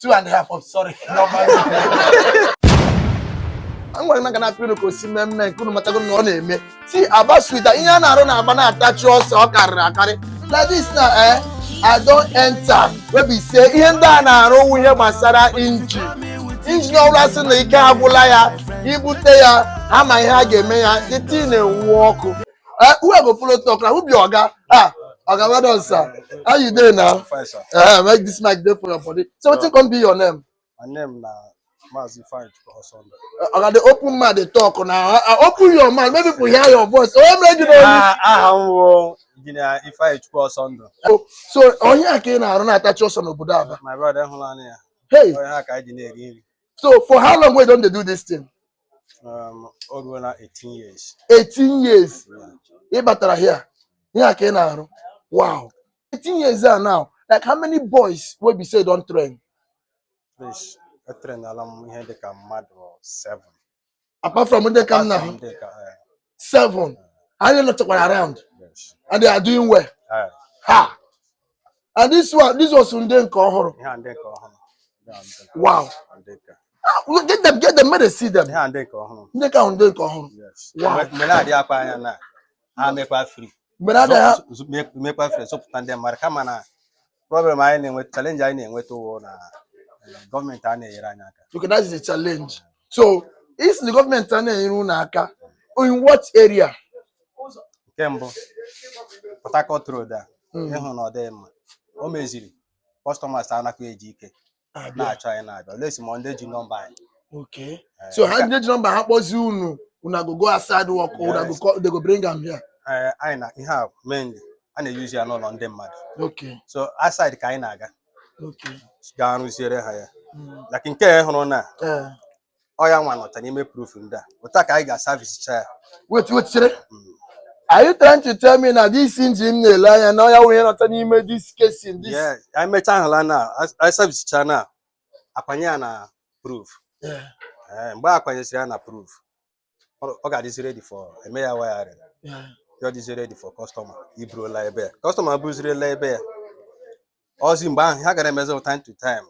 2.5. Oh, sorry. No, I'm going to feel like see me couldn't matter no see about sweet that in na attach us or carry like this now I don't enter where we say in that na we hear masara engine no last na ike agwụla ya ibute ya ama ihe a ga-eme ya the thing work who go follow talk now who be oga oga well done sir how you doing now fine sir make this mic there for your body so what can be your name my name na Ifeanyi the open mouth they talk now. Open your mouth. Maybe people hear your voice. So on here again, I don't attach us on Obudaba. My brother, hey. So for how long we don't they do this thing? Over 18 years. 18 years. Yeah. Here. Here wow. 18 years there now. Like how many boys will be say don't train? Please. I train along here they can mad 7. Apart from when they come now, 7. And you're not talking around. Yes. And they are doing well. Ha! And this was Sunday Kohoro. Wow. Get them, let us see them. They can't do Kohoro. Yes. Wow. I make free. Make free. So put them mark. Problem I need with challenge I need with government okay, that is a challenge. So, is the government in what area? Kembo. Harcourt road there. No them. Omeziri. Customers are not ejike. Na try na. Let's Monday you number. Okay. So how did number happens you una go outside work or they go bring them here? I have mainly. And they use your on them mad. Okay. So outside kainaga. Okay. Ganu zere haya. Like in care hono na. Oya one not any proof in that. What I got service chair. Wait, are you trying to tell me now this engine lion now you are not any this case in this? Yeah, I met now. I service chair now. Apanya na proof. Yeah. But apanya na proof. Okay, this ready for a mayor wire. Yeah. You're this ready for customer. Ibro libe. Customer boost libe. Also in bank, I got a measure time to time.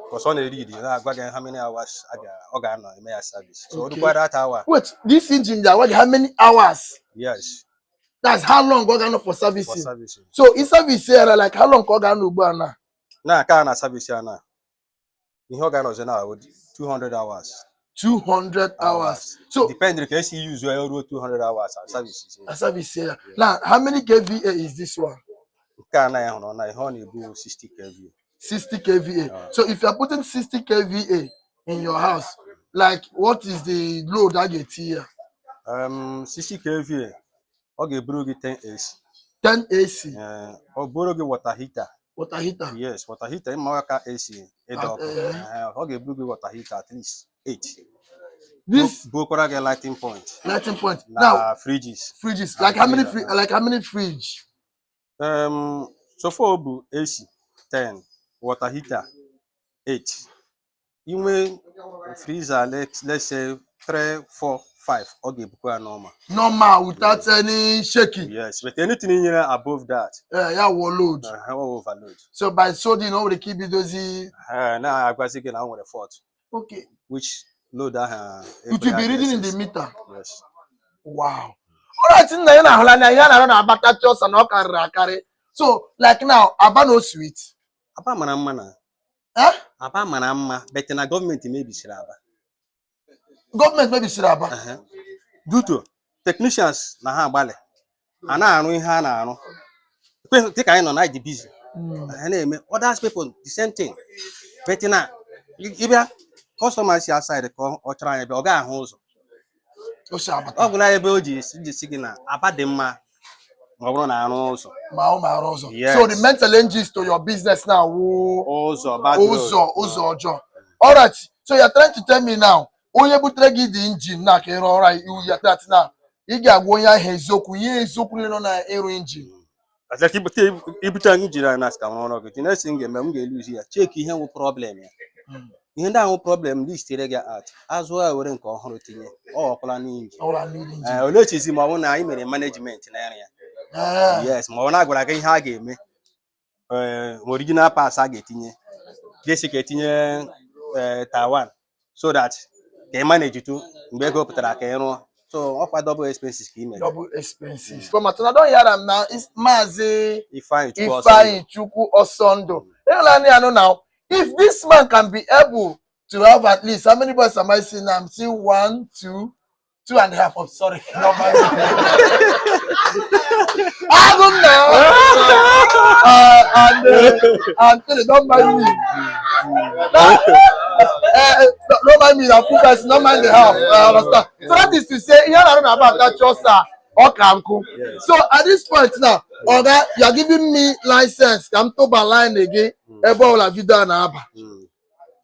Because on a read, I got how many hours I got a mayor service. So require that hour. Wait, this engine that how many hours? Yes. That's how long organ for servicing. For servicing. So in service here, like how long organ now? Now can service here now. In organ was now 200 hours. 200 hours. So depending if you use 200 hours services. Service here. Yeah. Now, how many kVA is this one? Can I on 60 kVA. 60 kVA. So if you are putting 60 kVA in your house, like what is the load I get here? 60 kVA. Okay, brogi 10 AC. 10 AC. Or brogi water heater. Water heater. Yes, water heater. In Morocco AC. Okay, brogi water heater at least 8. This Bokorage lighting point. Lighting point. Now fridges. Fridges. Like how many like how many fridge? So for AC 10, water heater 8. Even freezer let's say 3, 4, 5. Okay, normal. Normal without any shaking. Yes, but anything in here above that. Yeah, overload. Overload. So by soda, we keep it those. Now I was thinking I want a 4. Okay. Which load that it will be reading in the meter. Yes. Wow. Alright, so like now, Abano sweet. Apa manamana. Apa manama, but in a government maybe Shiraba. Government maybe Shiraba. Due to technicians na bale. Ana anu ihe na anu. Take I on ID busy. Other people the same thing. But na if customers outside or trying to be house. Ebe oji sigina abademma also. Yes. So the main challenge to your business now. Also. All right. So you're trying to tell me now. Onye butregi the engine na ke all right. You that now. You get go ya hezoku. Ye hezoku no na aero engine. As like ibuta engine na ska no go. Next thing me ga lose here. Check ihe wo problem ya. Ihe ndị ahụ problem list ere gị at azụ a were nke ọhụrụ tinye ọkwala n'inji ole chizi ma ọ bụ na anyị mere management na ya yes ma ọ na-agwara gị ihe a ga-eme original pass a ga-etinye Jessica etinye Taiwan so that ka manage to mgbe ego pụtara ka ịrụ so ọkwa double expenses ka ime. Double expenses. But I don't hear them now. It's Mazi Ifeanyi Chukwu Osondo. Now, if this man can be able to have at least how many boys am I seeing now? I'm seeing 1, 2, 2.5. Oh, sorry. No, my I don't know. And don't mind me. Don't mind me. Full guys, don't mind the house. Understand? So that is to say, here I don't know about that chosa or Kanku. So at this point now, Oga, you are giving me license. Come to line again. About la vida na aba.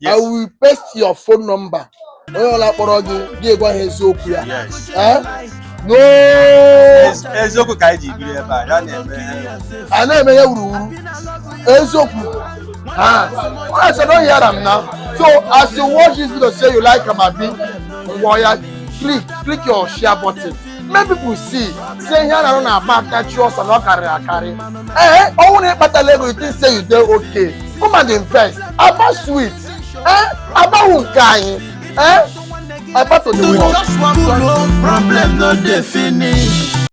I will paste your phone number. Yes. No. Ezoku ka ji biri ebe a ya na-eme. I know me wuru. Ezoku. I don't hear them now. So as you watch this video, say you like Amabi, click your share button. Make people see. Say here I don't know about that choice and not carry. Only better Lego you think say you do okay. Come and invest. About sweet. About unkai. About to the just one problem, no definition.